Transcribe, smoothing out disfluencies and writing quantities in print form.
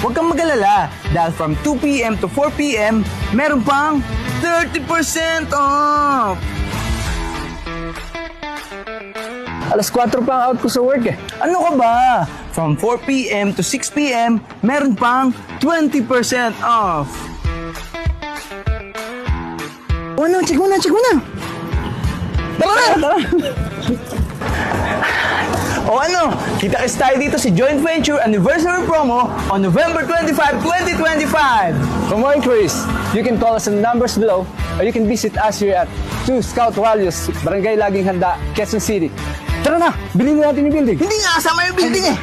Huwag kang mag-alala dahil from 2 p.m. to 4 p.m. meron pang 30% off! Alas 4 pa ang out ko sa work eh. Ano ka ba? From 4 p.m. to 6 p.m. meron pang 20% off! O ano, check mo na! Tara na! Tara! O ano, kita-kits tayo dito sa Joint Venture Anniversary Promo on November 25, 2025! For more inquiries, you can call us on the numbers below or you can visit us here at 2 Scout Values, Barangay Laging Handa, Quezon City. Tara na, bilhin na natin yung building. Hindi nga kasama yung building eh!